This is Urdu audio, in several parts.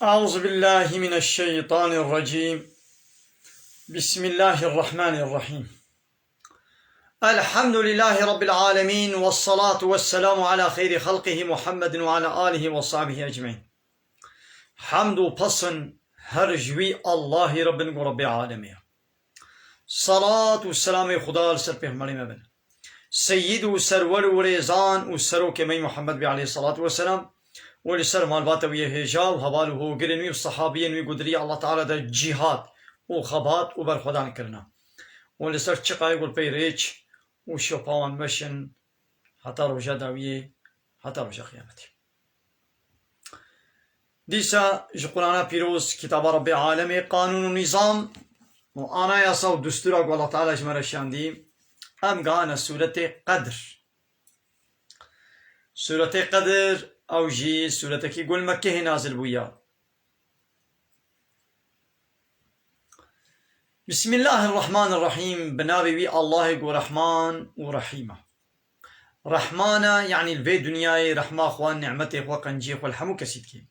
أعوذ بالله من الشيطان الرجيم. بسم الله الرحمن الرحيم. الحمد لله رب العالمين، والصلاة والسلام على خير خلقه محمد وعلى آله وصحبه أجمعين. حمد و پسن هر جوی الله رب رب العالمين. صلاة و سلام خدا لسر پیغمبر مبن سید و سرور و ریزان و سروک می محمد عليه الصلاة والسلام ولسر مالبات ويه هجا وهبال وهو قرنوي والصحابين ويقدري الله تعالى دا جهاد وخبات وبرخدان كرنا ولسر چقا يقول بي ريش وشوپاوان مشن حتى رجا داوية حتى رجا قيامتي. ديسا جقرانا بيروز كتاب رب العالمين قانون ونظام وانا يصو دستورك والله تعالى جمرشان دي ام قانا سورة قدر. سورة قدر او جي سورة كي قول مكة نازل بويا. بسم الله الرحمن الرحيم. بنابي بي الله يقول رحمن ورحيمة. رحمانا يعني الفي دنياي رحمة اخوان نعمتي اخوة قنجي والحمو كسيدكي.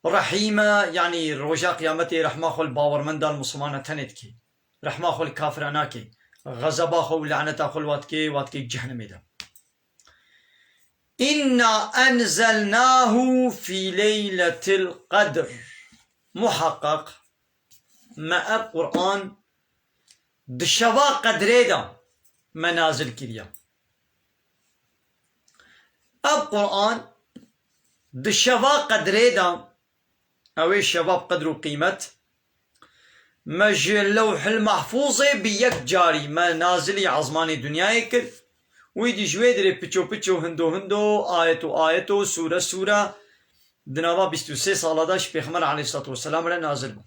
رحيمة يعني رجا قيامتي رحمة اخو الباور من دال مسلمانة تنتكي رحمة اخو الكافراناكي غضب اخو لعنة اخو واتكي جهنم دا. إنا أنزلناه في ليلة القدر. محقق ما القرآن دشوا قدره دا منازل كريا. القرآن دشوا قدره دا اوه شباب قدر وقيمة مجل لوح المحفوظ بيك جاري منازل عظمان دنياي كر ويدي جوي دري بچو هندو آيتو سورة دناوا 23 ساله داش پیغمبر عليه الصلاة والسلام را نازل بو.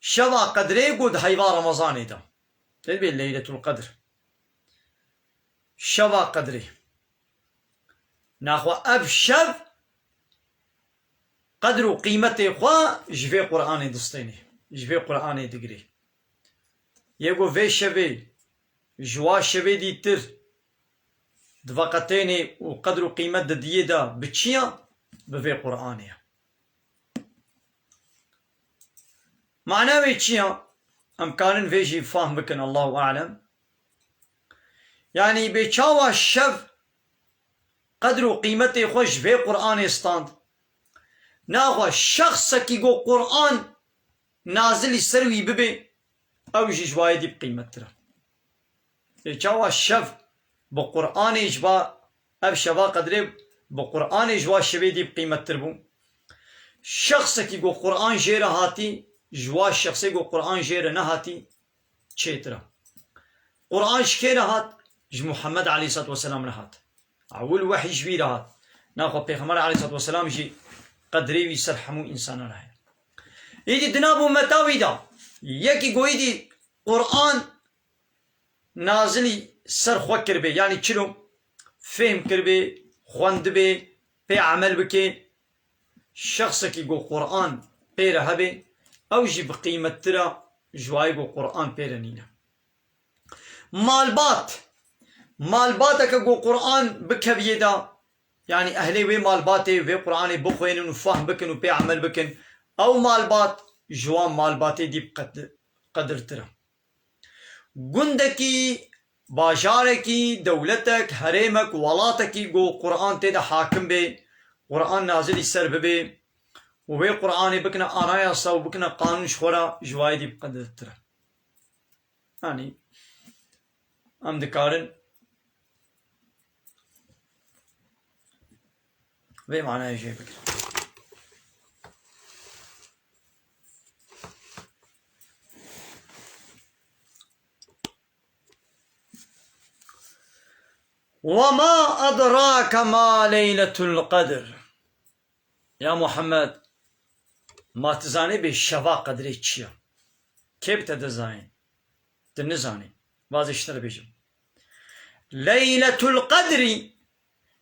شوا قدره قد هيوا رمضان دا تدبي ليلة القدر. شوا قدره ناخوا اب شب قدر وقيمته خوا جوي قرآن دستيني جوي قرآن دقري يقو في شبي جوا شبه دي تر دوقتين وقدر وقيمة دي دا بتشيا بفي قرآنيا. معناه بتشيا امكان فيجي فاهم بكن الله اعلم. يعني بتشاوى الشف قدر وقيمته خوش في قرآن استاند ناغوى الشخص كي قو قرآن نازل يسروي ببي او جواي دي بقيمة ترى جوا الشف بقرآن إجبا أب شبا قدره بقرآن إجوا شبه دي بقيمة تربو. شخص كي قو قرآن جيرا هاتي جوا الشخص كي قو قرآن جيرا نهاتي چيترا. قرآن شكيرا هات ج محمد عليه الصلاة والسلام نهات أول وحي جبيرا هات ناخو پیغمبر عليه الصلاة والسلام جي قدره ويسرحمو إنسانا راه يدي دنابو متاوي دا يكي قو يدي قرآن نازلی سر خو کربه یعنی چلو فهم کربه خوند به پی عمل بکه شخص کی گو قرآن پیره هبه او جی بقیمت ترا جوای گو قرآن پیره نینا. مالبات که گو قرآن بکویه دا یعنی اهلی وی مالباته وی قرآن بخوین و فهم بکن و پی عمل بکن او مالبات جوان مالباته دی قدر ترا. گندکی باجارکی دولتك هريمك ولاتكي جو قرآن تيدا حاكم بي قرآن نازل يسر ببي وبي قرآن بكنا آنايا صو بكنا قانون شخورا جوايدي بقدر ترى يعني ام دكارن بي معناه جاي بكنا وما أدراك ما ليلة القدر. يا محمد ما تزاني بالشفا قدري تشيا كيف تدزاين تنزاني بعض اشتر بيجم ليلة القدر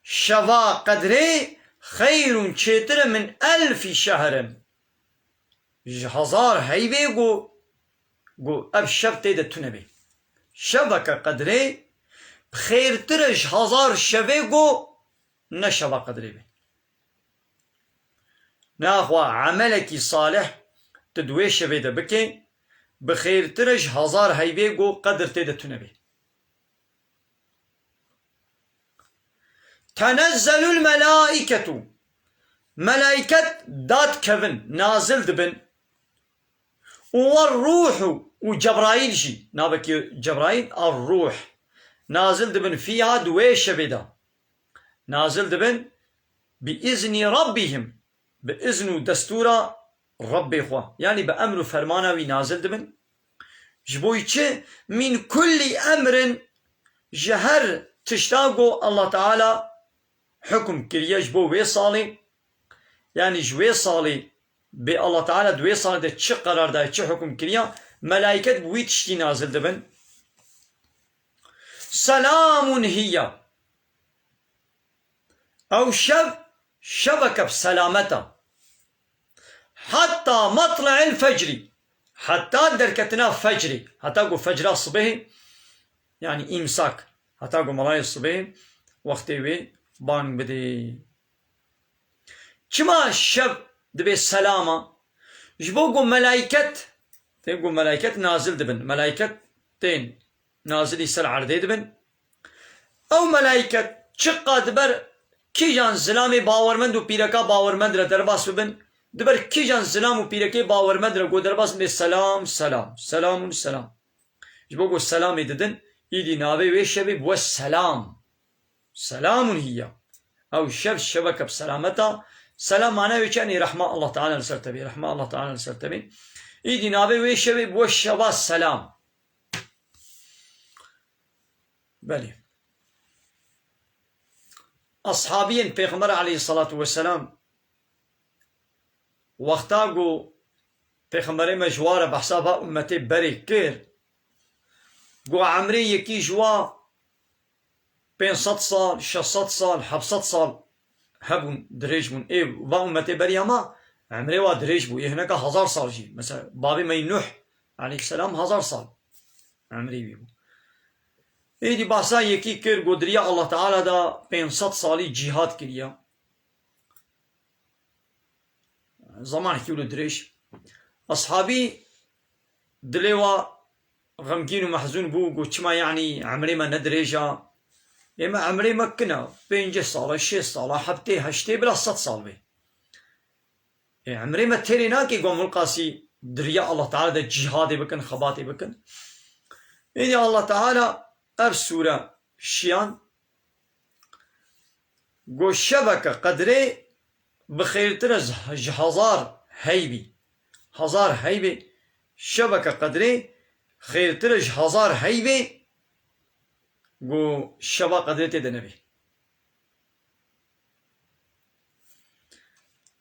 شفا قدري خير چتر من 1000 شهر. هزار هيبه قو اب شف تيدا تنبي شفك قدري خیر ترش 1000 شبه گو نه شبه قدره بی. ناخوا عملك صالح تدوي شبيدة بكي بخير ترج هزار هيبي قو قدر تيدا تنبي تنزل الملائكة ملائكة دات كفن نازل دبن والروح وجبرائيل جي نابك جبرائيل الروح نازل دبن فيها دوي شبيدة نازل دبن بإذن ربهم بإذن دستور ربي خوا يعني بأمر فرمانوي نازل دبن جبويتش من كل أمر جهر تشتاقو الله تعالى حكم كريا جبو ويصالي يعني جوي صالي بي الله تعالى دوي صالي ده چه قرار ده چه حكم كريا ملائكة بوي تشتي نازل دبن سلام هي أو شبك بسلامته حتى مطلع الفجر حتى دركتنا فجري حتى قو فجر الصبح يعني إمساك حتى قو ملاي الصبح وقتي وي بان بدي كما شب دبي سلامة جبو قو ملايكة تقول ملايكة نازل دبن ملايكة تين نازل يسال عردي دبن أو ملايكة شقا دبر كي جان زلامي باورمند و بيركا باورمند را درباس ببن دبر كي جان زلام و بيركي باورمند را قو درباس بي سلام سلام سلام سلام جبو قو السلام ددن إيدي ناوي ويشبي بو السلام سلام هي أو شبكة بسلامتها سلام معناه ويشاني رحمة الله تعالى لسرتبي رحمة الله تعالى لسرتبي إيدي ناوي ويشبي بو الشبا السلام بلي أصحابين پیغمبر عليه الصلاة والسلام وقتا قو پیغمبر مجوار بحسابها أمتي بري كير قو عمري يكي جوا 500 سال 600 سال 700 سال هبون دريج بون ايه و أمتي بري هما عمري وا دريج بو هناك 1000 سال جي مثلا بابي مي نوح عليه السلام 1000 سال عمري بيبو ايدي بحثا يكي كير قدريا الله تعالى دا 500 سالي جهاد كريا زمان حكيولو دريش أصحابي دليوا غمكين ومحزون بو قو چما يعني عمري ما ندريجا يما عمري ما كنا 5 سالة 6 سالة حبتي هشتي بلا 100 سال بي عمري ما تيريناكي قوم القاسي دريا الله تعالى دا جهادي بكن خباتي بكن ايدي الله تعالى أب سورة شيان قو شبكة قدري بخير ترز 1000 هيبي 1000 هيبي شبكة قدري خير ترز 1000 هيبي قو شبا قدري تدنبي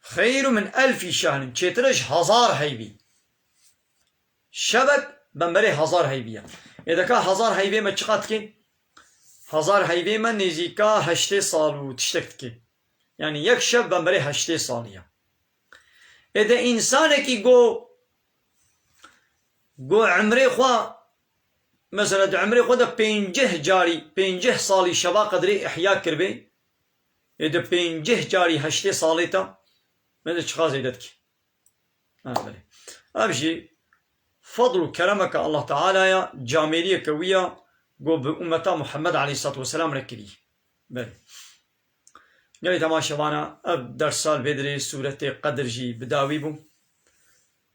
خير من 1000 شهر ترز 1000 هيبي شبك بنبري 1000 هيبية إذا كان 1000 هيبي ما تشقات كي 1000 هيبي ما نزيكا 8 سال وتشتكت كي يعني يكشف بنبري 8 سالية إذا إنسانك قو عمري خوا مثلا عمري خوا ده 50 جاري 50 سالي شبا قدري إحياء كربي إذا 50 جاري 8 ساليتا ماذا تشخاص يدتك بلي أبشي فضل وكرمك الله تعالى يا جاميرية كوية قو بأمتا محمد عليه الصلاة والسلام ركلي بلي قالي تماشوانا أب درس سال بدري سورة قدر جي بداوي بو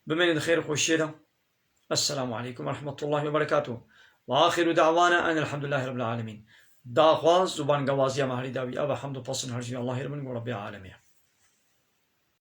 بمن الخير خوشيرا السلام عليكم ورحمة الله وبركاته وآخر دعوانا أن الحمد لله رب العالمين داخواز زبان قوازيا مهري داوي أبا حمد وفصل هرجي الله رب العالمين